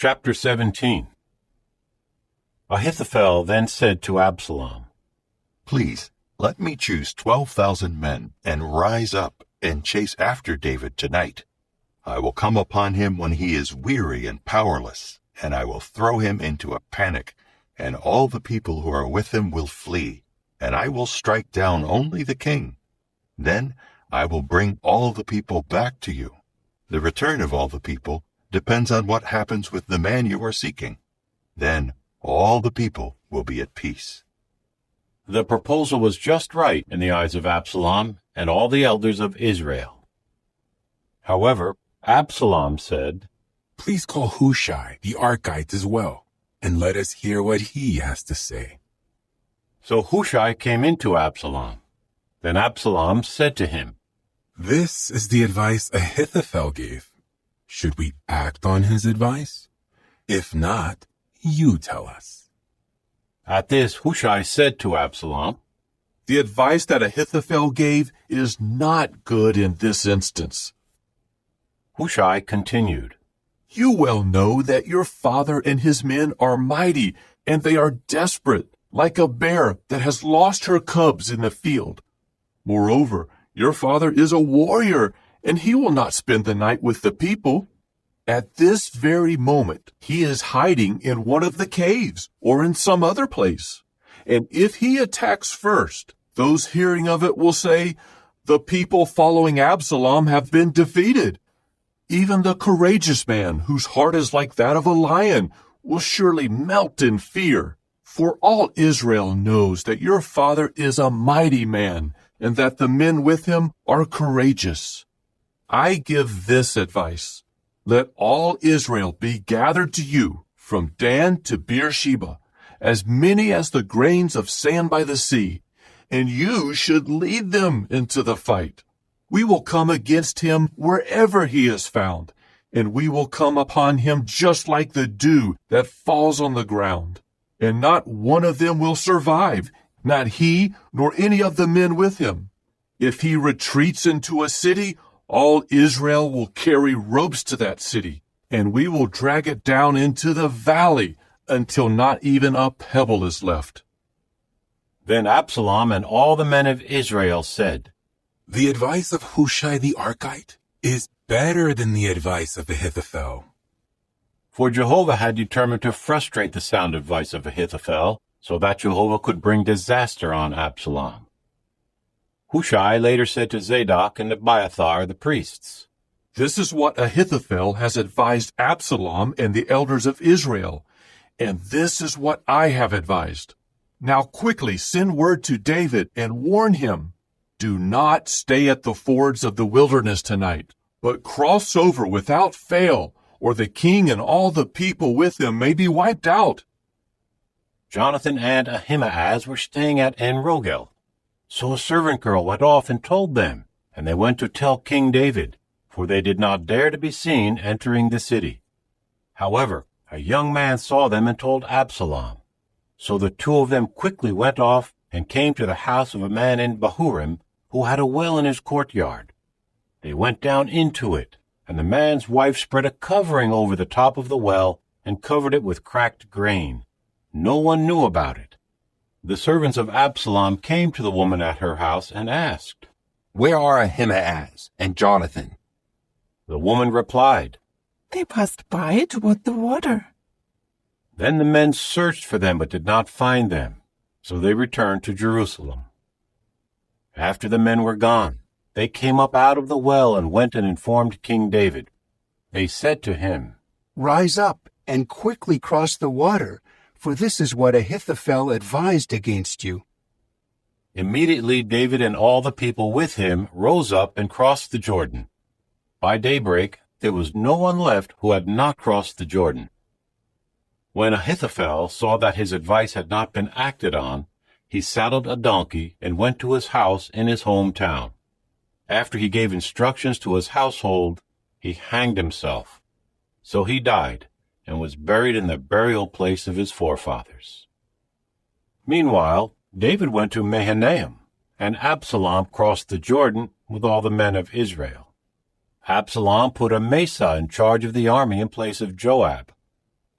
Chapter 17. Ahithophel then said to Absalom, Please, let me choose 12,000 men and rise up and chase after David tonight. I will come upon him when he is weary and powerless, and I will throw him into a panic, and all the people who are with him will flee, and I will strike down only the king. Then I will bring all the people back to you. The return of all the people depends on what happens with the man you are seeking. Then all the people will be at peace. The proposal was just right in the eyes of Absalom and all the elders of Israel. However, Absalom said, Please call Hushai the Archite as well, and let us hear what he has to say. So Hushai came in to Absalom. Then Absalom said to him, This is the advice Ahithophel gave. Should we act on his advice? If not, you tell us. At this Hushai said to Absalom, The advice that Ahithophel gave is not good in this instance. Hushai continued, You well know that your father and his men are mighty, and they are desperate, like a bear that has lost her cubs in the field. Moreover, your father is a warrior, and he will not spend the night with the people. At this very moment, he is hiding in one of the caves or in some other place. And if he attacks first, those hearing of it will say, The people following Absalom have been defeated. Even the courageous man, whose heart is like that of a lion, will surely melt in fear. For all Israel knows that your father is a mighty man, and that the men with him are courageous. I give this advice. Let all Israel be gathered to you, from Dan to Beersheba, as many as the grains of sand by the sea, and you should lead them into the fight. We will come against him wherever he is found, and we will come upon him just like the dew that falls on the ground. And not one of them will survive, not he nor any of the men with him. If he retreats into a city, all Israel will carry ropes to that city, and we will drag it down into the valley until not even a pebble is left. Then Absalom and all the men of Israel said, The advice of Hushai the Archite is better than the advice of Ahithophel. For Jehovah had determined to frustrate the sound advice of Ahithophel, so that Jehovah could bring disaster on Absalom. Hushai later said to Zadok and Abiathar the priests, This is what Ahithophel has advised Absalom and the elders of Israel, and this is what I have advised. Now quickly send word to David and warn him. Do not stay at the fords of the wilderness tonight, but cross over without fail, or the king and all the people with him may be wiped out. Jonathan and Ahimaaz were staying at En-Rogel. So a servant girl went off and told them, and they went to tell King David, for they did not dare to be seen entering the city. However, a young man saw them and told Absalom. So the two of them quickly went off and came to the house of a man in Bahurim who had a well in his courtyard. They went down into it, and the man's wife spread a covering over the top of the well and covered it with cracked grain. No one knew about it. The servants of Absalom came to the woman at her house and asked, Where are Ahimaaz and Jonathan? The woman replied, They passed by toward the water. Then the men searched for them but did not find them, so they returned to Jerusalem. After the men were gone, they came up out of the well and went and informed King David. They said to him, Rise up and quickly cross the water, for this is what Ahithophel advised against you. Immediately David and all the people with him rose up and crossed the Jordan. By daybreak there was no one left who had not crossed the Jordan. When Ahithophel saw that his advice had not been acted on, he saddled a donkey and went to his house in his hometown. After he gave instructions to his household, he hanged himself. So he died and was buried in the burial place of his forefathers. Meanwhile, David went to Mahanaim, and Absalom crossed the Jordan with all the men of Israel. Absalom put Amasa in charge of the army in place of Joab.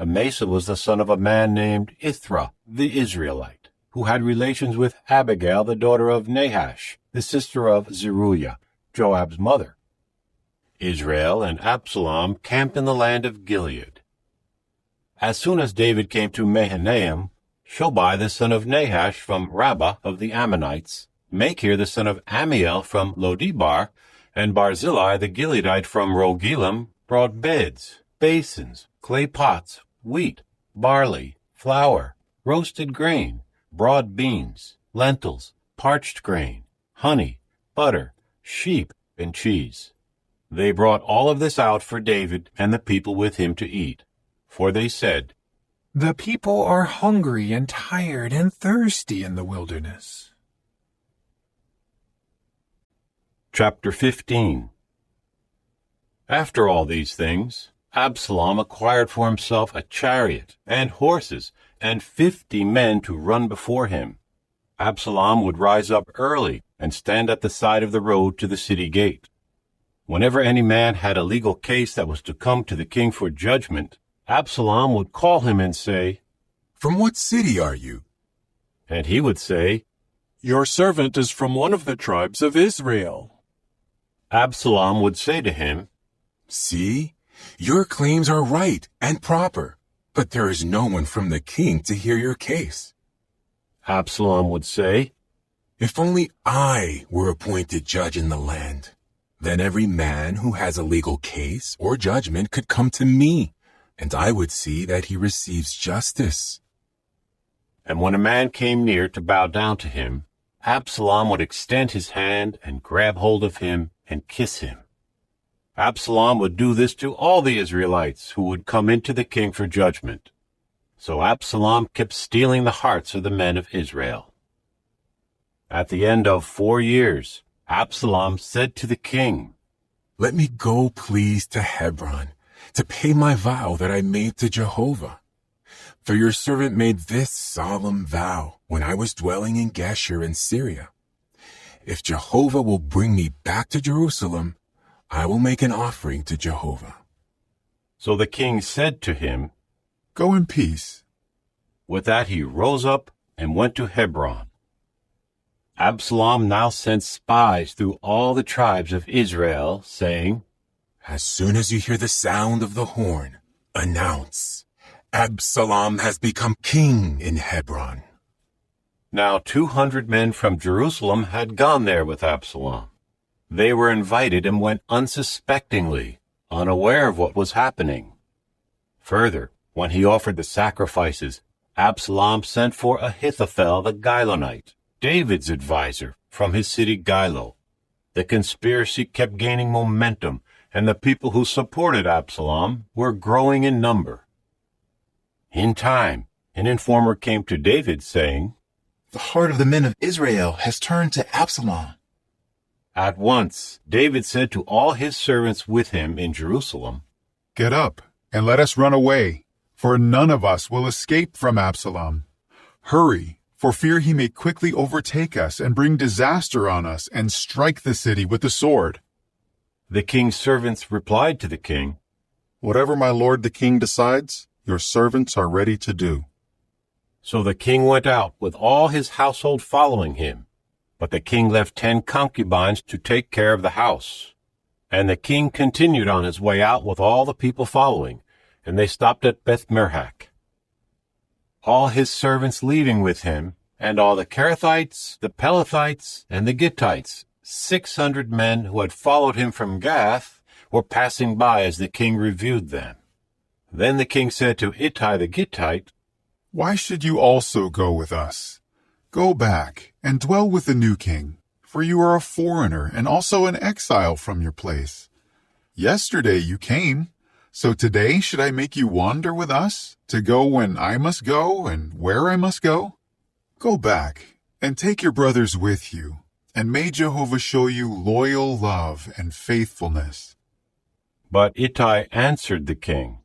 Amasa was the son of a man named Ithra, the Israelite, who had relations with Abigail, the daughter of Nahash, the sister of Zeruiah, Joab's mother. Israel and Absalom camped in the land of Gilead. As soon as David came to Mahanaim, Shobai the son of Nahash from Rabbah of the Ammonites, Machir the son of Amiel from Lodebar, and Barzillai the Gileadite from Rogelim brought beds, basins, clay pots, wheat, barley, flour, roasted grain, broad beans, lentils, parched grain, honey, butter, sheep, and cheese. They brought all of this out for David and the people with him to eat. For they said, "The people are hungry and tired and thirsty in the wilderness." Chapter 15. After all these things, Absalom acquired for himself a chariot and horses and 50 men to run before him. Absalom would rise up early and stand at the side of the road to the city gate. Whenever any man had a legal case that was to come to the king for judgment, Absalom would call him and say, "From what city are you?" And he would say, Your servant is from one of the tribes of Israel. Absalom would say to him, "See, your claims are right and proper, but there is no one from the king to hear your case." Absalom would say, "If only I were appointed judge in the land, then every man who has a legal case or judgment could come to me, and I would see that he receives justice." And when a man came near to bow down to him, Absalom would extend his hand and grab hold of him and kiss him. Absalom would do this to all the Israelites who would come into the king for judgment. So Absalom kept stealing the hearts of the men of Israel. At the end of 4 years, Absalom said to the king, "Let me go, please, to Hebron, to pay my vow that I made to Jehovah. For your servant made this solemn vow when I was dwelling in Geshur in Syria. If Jehovah will bring me back to Jerusalem, I will make an offering to Jehovah." So the king said to him, "Go in peace." With that he rose up and went to Hebron. Absalom now sent spies through all the tribes of Israel, saying, "As soon as you hear the sound of the horn, announce, Absalom has become king in Hebron." Now 200 men from Jerusalem had gone there with Absalom. They were invited and went unsuspectingly, unaware of what was happening. Further, when he offered the sacrifices, Absalom sent for Ahithophel the Gilonite, David's advisor, from his city Gilo. The conspiracy kept gaining momentum, and the people who supported Absalom were growing in number. In time, an informer came to David saying, "The heart of the men of Israel has turned to Absalom." At once, David said to all his servants with him in Jerusalem, "Get up and let us run away, for none of us will escape from Absalom. Hurry, for fear he may quickly overtake us and bring disaster on us and strike the city with the sword." The king's servants replied to the king, "Whatever my lord the king decides, your servants are ready to do." So the king went out with all his household following him. But the king left 10 concubines to take care of the house. And the king continued on his way out with all the people following, and they stopped at Beth-merhak. All his servants leaving with him, and all the Kerethites, the Pelethites, and the Gittites, 600 men who had followed him from Gath, were passing by as the king reviewed them. Then the king said to Ittai the Gittite, "Why should you also go with us? Go back and dwell with the new king, for you are a foreigner and also an exile from your place. Yesterday you came, so today should I make you wander with us, to go when I must go and where I must go? Go back and take your brothers with you, and may Jehovah show you loyal love and faithfulness." But Ittai answered the king,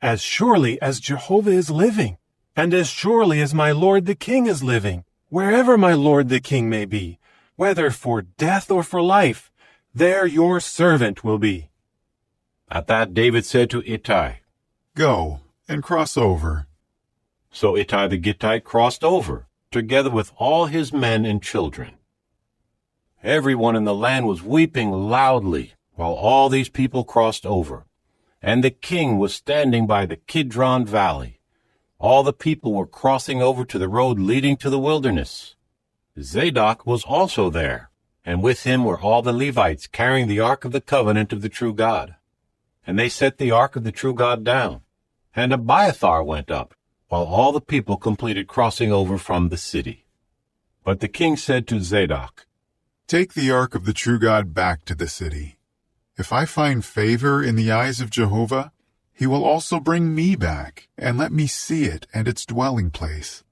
"As surely as Jehovah is living, and as surely as my lord the king is living, wherever my lord the king may be, whether for death or for life, there your servant will be." At that David said to Ittai, "Go and cross over." So Ittai the Gittite crossed over, together with all his men and children. Everyone in the land was weeping loudly while all these people crossed over, and the king was standing by the Kidron Valley. All the people were crossing over to the road leading to the wilderness. Zadok was also there, and with him were all the Levites carrying the ark of the covenant of the true God. And they set the ark of the true God down, and Abiathar went up, while all the people completed crossing over from the city. But the king said to Zadok, "Take the ark of the true God back to the city. If I find favor in the eyes of Jehovah, he will also bring me back and let me see it and its dwelling place.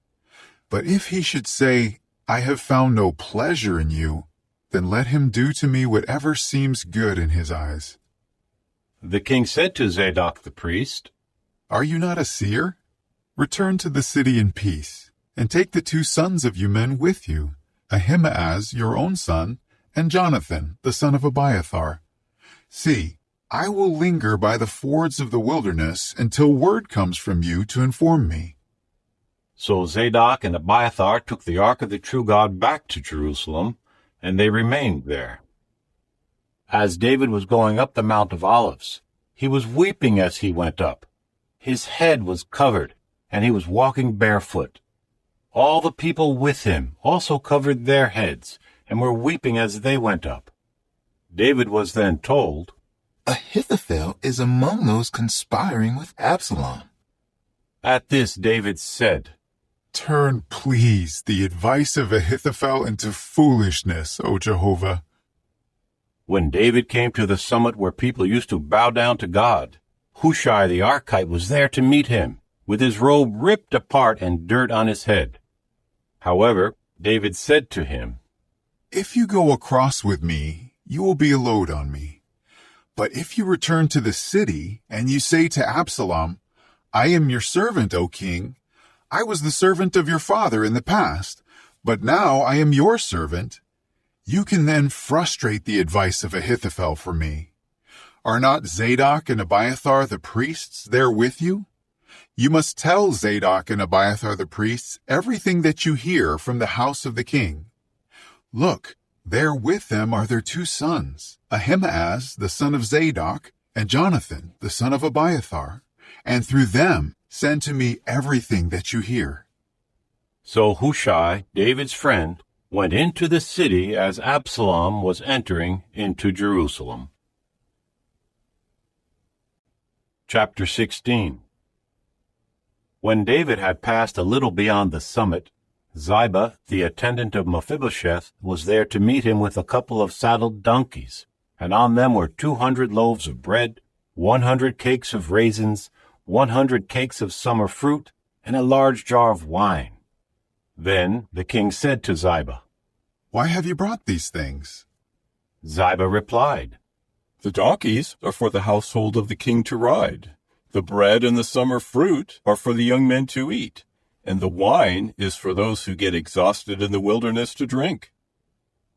But if he should say, 'I have found no pleasure in you,' then let him do to me whatever seems good in his eyes." The king said to Zadok the priest, "Are you not a seer? Return to the city in peace, and take the 2 sons of you men with you, Ahimaaz your own son, and Jonathan the son of Abiathar. See, I will linger by the fords of the wilderness until word comes from you to inform me." So Zadok and Abiathar took the ark of the true God back to Jerusalem, and they remained there. As David was going up the Mount of Olives, he was weeping as he went up. His head was covered, and he was walking barefoot. All the people with him also covered their heads, and were weeping as they went up. David was then told, Ahithophel is among those conspiring with Absalom. At this David said, "Turn, please, the advice of Ahithophel into foolishness, O Jehovah." When David came to the summit where people used to bow down to God, Hushai the Archite was there to meet him, with his robe ripped apart and dirt on his head. However, David said to him, "If you go across with me, you will be a load on me. But if you return to the city, and you say to Absalom, 'I am your servant, O king. I was the servant of your father in the past, but now I am your servant,' you can then frustrate the advice of Ahithophel for me. Are not Zadok and Abiathar the priests there with you? You must tell Zadok and Abiathar the priests everything that you hear from the house of the king. Look, there with them are their 2 sons, Ahimaaz the son of Zadok, and Jonathan the son of Abiathar, and through them send to me everything that you hear." So Hushai, David's friend, went into the city as Absalom was entering into Jerusalem. Chapter 16. When David had passed a little beyond the summit, Ziba, the attendant of Mephibosheth, was there to meet him with a couple of saddled donkeys, and on them were 200 loaves of bread, 100 cakes of raisins, 100 cakes of summer fruit, and a large jar of wine. Then the king said to Ziba, "Why have you brought these things?" Ziba replied, "The donkeys are for the household of the king to ride. The bread and the summer fruit are for the young men to eat, and the wine is for those who get exhausted in the wilderness to drink."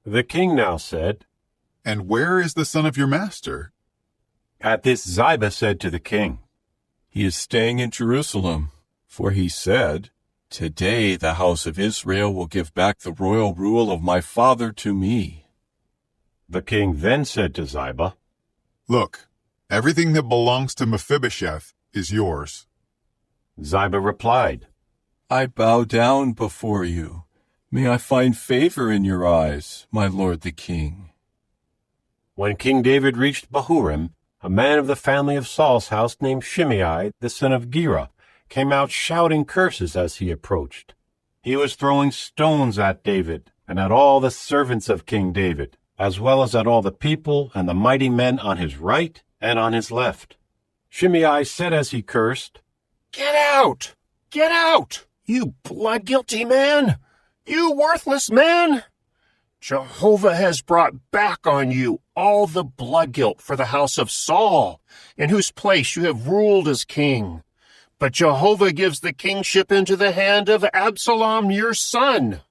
The king now said, "And where is the son of your master?" At this Ziba said to the king, "He is staying in Jerusalem, for he said, 'Today the house of Israel will give back the royal rule of my father to me.'" The king then said to Ziba, "Look, everything that belongs to Mephibosheth is yours." Ziba replied, "I bow down before you. May I find favor in your eyes, my lord the king." When King David reached Bahurim, a man of the family of Saul's house named Shimei, the son of Gera, came out shouting curses as he approached. He was throwing stones at David and at all the servants of King David, as well as at all the people and the mighty men on his right and on his left. Shimei said as he cursed, "Get out! Get out, you blood-guilty man! You worthless man! Jehovah has brought back on you all the blood guilt for the house of Saul, in whose place you have ruled as king. But Jehovah gives the kingship into the hand of Absalom your son.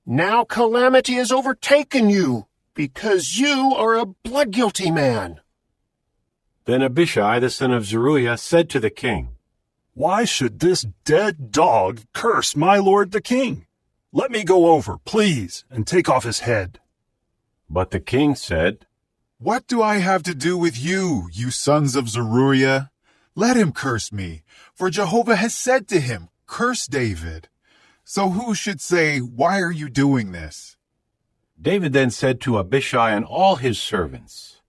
Now calamity has overtaken you, because you are a blood-guilty man." Then Abishai the son of Zeruiah said to the king, Why should this dead dog curse my lord the king? Let me go over, please, and take off his head. But the king said, What do I have to do with you, you sons of Zeruiah? Let him curse me, for Jehovah has said to him, Curse David. So who should say, Why are you doing this? David then said to Abishai and all his servants,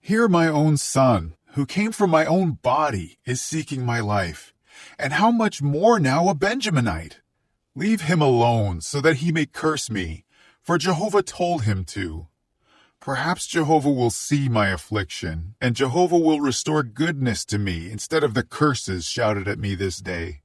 Here my own son, who came from my own body, is seeking my life. And how much more now a Benjaminite? Leave him alone, so that he may curse me, for Jehovah told him to. Perhaps Jehovah will see my affliction, and Jehovah will restore goodness to me instead of the curses shouted at me this day.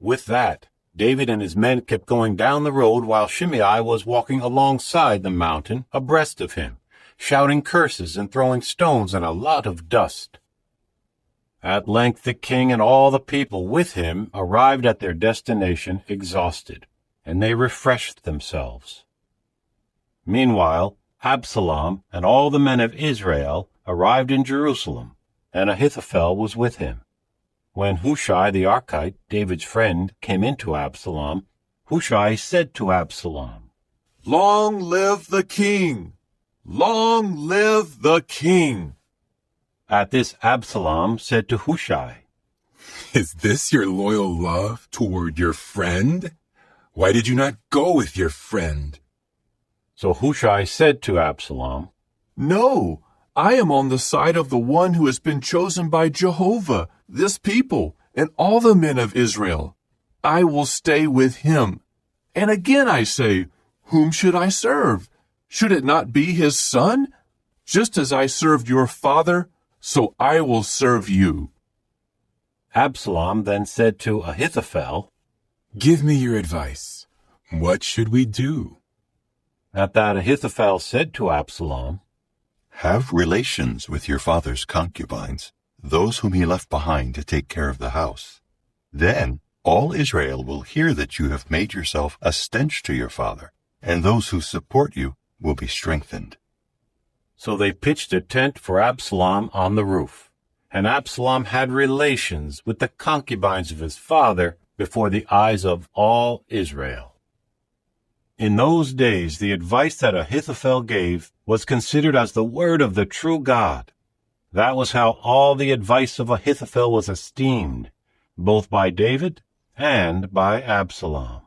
With that, David and his men kept going down the road while Shimei was walking alongside the mountain abreast of him, shouting curses and throwing stones and a lot of dust. At length the king and all the people with him arrived at their destination exhausted, and they refreshed themselves. Meanwhile, Absalom and all the men of Israel arrived in Jerusalem, and Ahithophel was with him. When Hushai the Archite, David's friend, came into Absalom, Hushai said to Absalom, Long live the king! Long live the king! At this Absalom said to Hushai, Is this your loyal love toward your friend? Why did you not go with your friend? So Hushai said to Absalom, No, I am on the side of the one who has been chosen by Jehovah, this people, and all the men of Israel. I will stay with him. And again I say, whom should I serve? Should it not be his son? Just as I served your father, so I will serve you. Absalom then said to Ahithophel, Give me your advice. What should we do? At that Ahithophel said to Absalom, Have relations with your father's concubines, those whom he left behind to take care of the house. Then all Israel will hear that you have made yourself a stench to your father, and those who support you will be strengthened. So they pitched a tent for Absalom on the roof, and Absalom had relations with the concubines of his father before the eyes of all Israel. In those days, the advice that Ahithophel gave was considered as the word of the true God. That was how all the advice of Ahithophel was esteemed, both by David and by Absalom.